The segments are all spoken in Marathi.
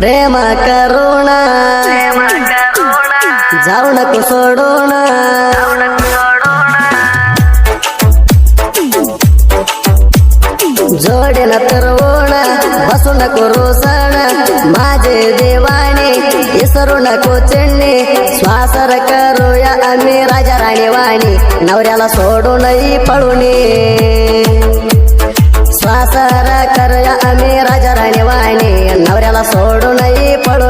प्रेम करून जाऊ नको सोडून जोडेन तरवून बसू नको रोसण माझे देवाने विसरू नको चिडणे श्वासर करूया आम्ही राजा राणी वाणी नवऱ्याला सोडूनही पळून श्वासर करूया आम्ही राजा राणी वाणी नवऱ्याला सोडूनही पळून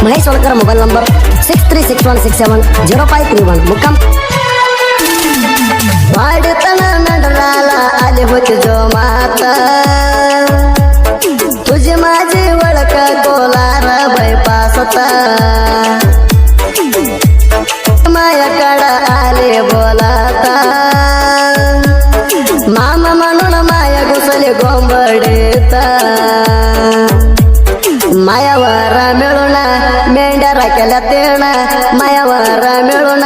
महेश सोलकर मोबाईल नंबर 6361670531 मुक्काम वाढताना नडराला आले होते जो माता तुझी माझी ओळख कोलार बायपासता मायाकडं आले बोलाता मामा म्हणून माया घुसले गोंबडीता मायावर मिळून मेंढरा केला तेण मायावर मिळून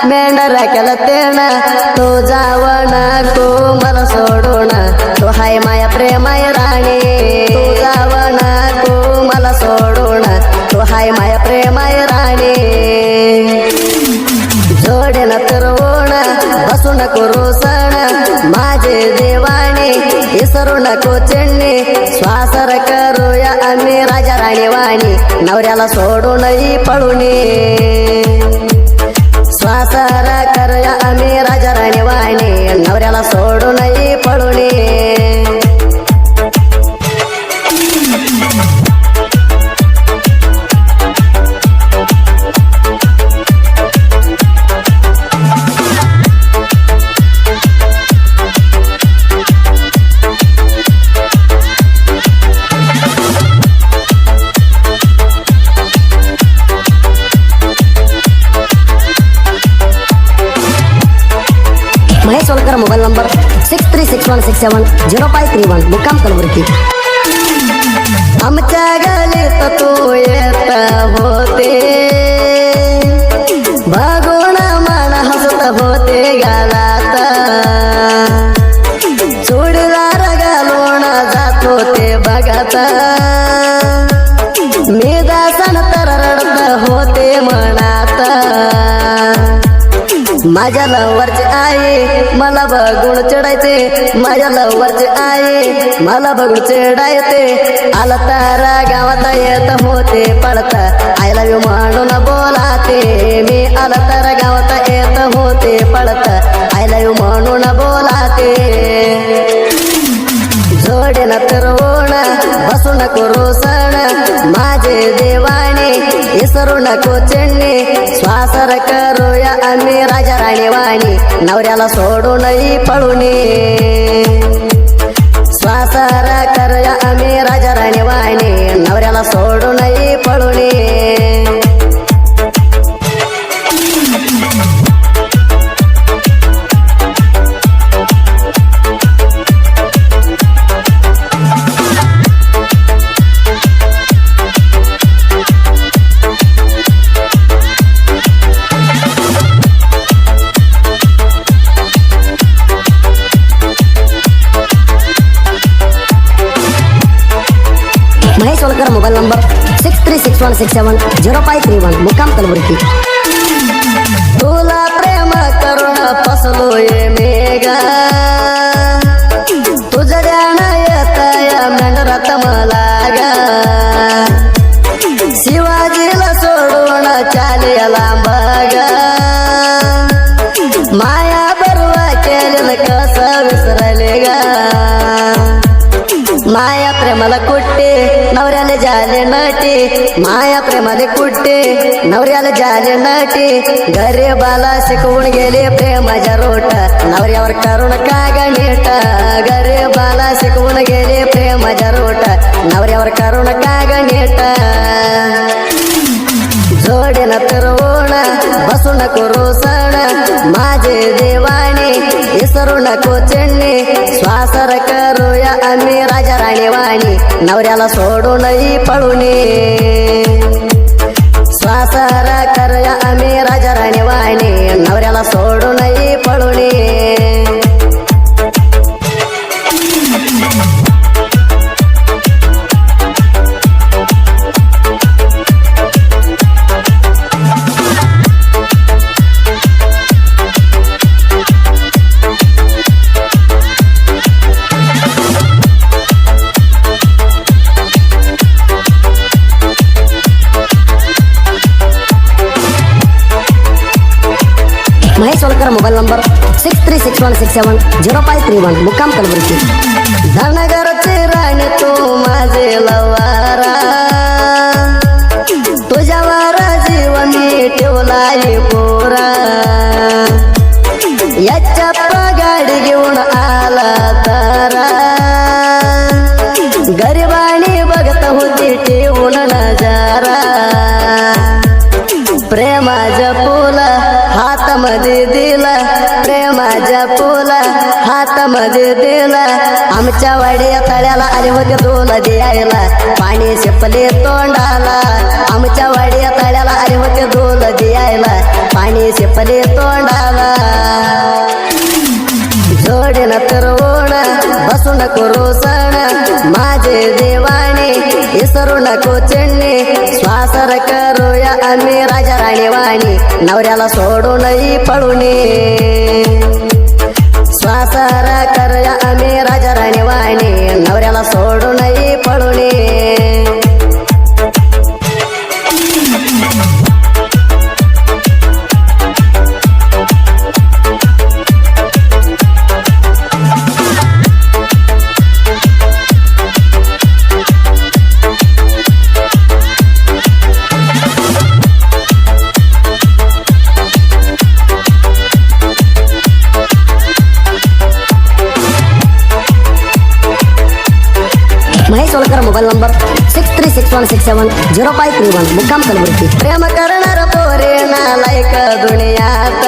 मेंढरा केला तेण तो जावण तू मला सोडून तो हाय माया प्रेमाय राणी तू जावण तू मला सोडून तो हाय माया प्रेमाय राणी जोडेन तरवून बसू नको रोसण माझे देवाने विसरू नको चिडणे श्वासर करूया आम्ही राजा राणी वाणी नवऱ्याला सोडूनही पळून श्वासर करूया आम्ही राजा राणी वाणी नवऱ्याला सोडूनही पळून महेश सोलकर मोबाईल नंबर 6361670531 मुक्काम कलबुर्गी आमच्या गलीत तू येत होते बघून मन हसत होते गालात चुडीदार घालून जात होते बघत मी दासन तर रडत होते मनात माझ्या लवरचे आई मला बघून चिडायचे माझ्या लवरचे आई मला बघून चिडायचे आला तारा गावात येत होते पळता आय लव्ह यू म्हणून बोलाते मी आला तारा गावात येत होते पळता आय लव्ह यू म्हणून बोलाते जोडेन तरवून बसू नको रोसण माझे देवाने विसरू नको चिडणे श्वासर करूया आम्ही राजा राणी वाणी नवऱ्याला सोडूनही पळून श्वासर करूया आम्ही राजा राणी वाणी नवऱ्याला सोडूनही पळून महेश सोलकर मोबाईल नंबर 6361670531 मुक्काम कलबुर्गी तुला प्रेम करून फसलोय मेघा तुझं ध्यान येत या मेंढरात मला गा शिवाजीला सोडून चाले लांब गा माया बरुवा केलेलं कसं विसरले गा माया प्रेमाला कुट्टे नवऱ्याने जा झाले नटी माया प्रेमाले कुट्टे नवऱ्याला झाले नटी गरीबाला शिकवून गेले प्रेमाच्या रोट नवऱ्यावर करून का गणित गरीबाला शिकवून गेले प्रेमाच्या रोट नवऱ्यावर करून का गणित जोडीन फिरवून बसू नको रोसण माझे देवाने विसरू नको चिन्नी श्वासर करूया आम्ही राजा राणी वाणी नवऱ्याला सोडूनही पळूनी श्वासर करूया आम्ही राजा राणी वाणी नवऱ्याला सोडूनही पळूनी महेश सोलकर मोबाईल नंबर 6361670531 मुक्काम कलबुर्गी धनगरचे राणी तू माझे लवारा तुझ्यावर जीव मी ठेवलाय पोरा याच्या गाडी घेऊन आला तारा गरिबाणी बघत होती ठेवून नजारा प्रेमाच्या फुला हातामध्ये दिला प्रेमाच्या फुला हातामध्ये दिला आमच्या वाड्या तळ्याला आले होते दोन द्यायला पाणी शिपले तोंडाला आमच्या वाड्या तळ्याला आले होते दोन द्यायला पाणी शिपले तोंडाला जोडीन फिरवून बसू नको रोसण माझे देवाने विसरू नको चिन्नी श्वासर करूया आम्ही राजा राणी वाणी नवऱ्याला सोडूनही पळूनी श्वासर करूया आम्ही राजा राणी वाणी नवऱ्याला सोडूनही पळूनी महेश सोलकर मोबाईल नंबर 6361670531 मुक्काम कलबुर्गी प्रेम करणार पोरे नालायक दुनियात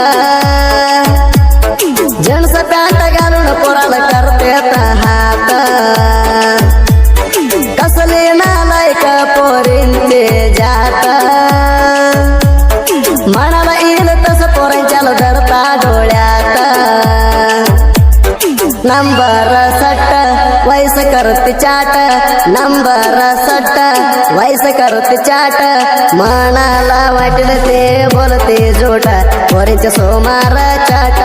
जनस पॅन्ट घालून पोराला करते हात कसले नालायक पोरींचे जात मनाला येईल तस पोरांच्या धरता डोळ्यात नंबर 60 वैस करते चाट नंबर 60 वैस करते चाट मनाला वाटलं ते बोलते जोट पोरींचे सोमार चाट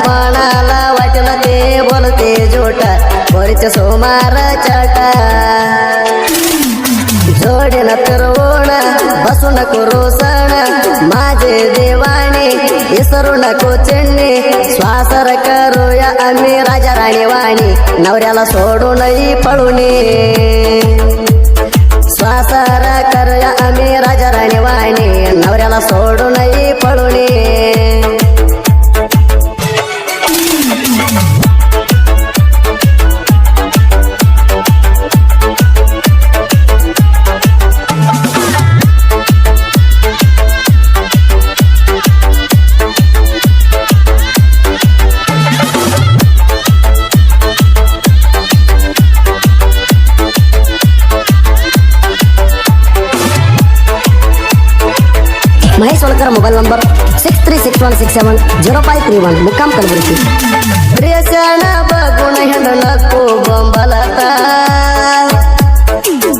मनाला वाटलं ते बोलते जोट पोरींचे सोमार चाट जोडीन फिरवून बसू नको रोसण माझे देवाने विसरू नको चिन्नी श्वासर करूया आम्ही राजा राणी वाणी नवऱ्याला सोडूनही पळूनी श्वासर करूया आम्ही राजा राणी वाणी नवऱ्याला सोडूनही पळूनी महेश सोलकर मोबाईल नंबर 6361670531 मुक्काम कलबुर्गी प्रियसण बघून हेंड नको बंबलता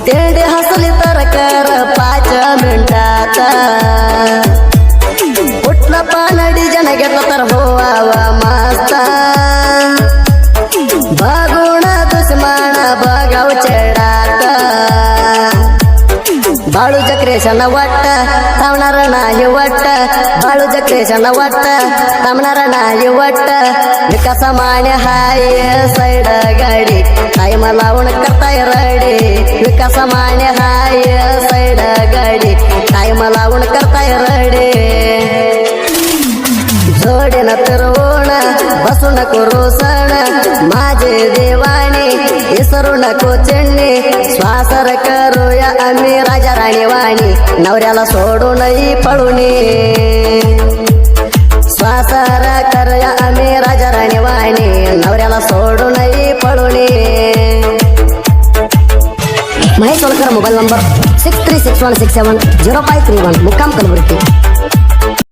तेंडे हसली तर कर 5 मिनिटात कुठलं पान डिजन घेतलं तर होवा मस्त बघून दुश्मन बघाव चढात बाळूच्या क्रेशन वाटत थांबणार नाही वाटत बाळूच्या क्रेशन वाटत थांबणार नाही वाटत विकास माने हाय साईड गाडी टाईम लावून करताय रडे विकास माने हाय साईड गाडी टाईम लावून करताय रडे जोडीनं फिरवून बसू नको रोसण माझे देवाने विसरू नको चेन्नी श्वासर करूया आम्ही राजा राणी वाणी नवऱ्याला सोडूनही पळून श्वासर करूया आम्ही राजा राणी वाणी नवऱ्याला सोडूनही पळून महेश सोलकर मोबाईल नंबर 6361670531 मुक्काम कलबुर्गी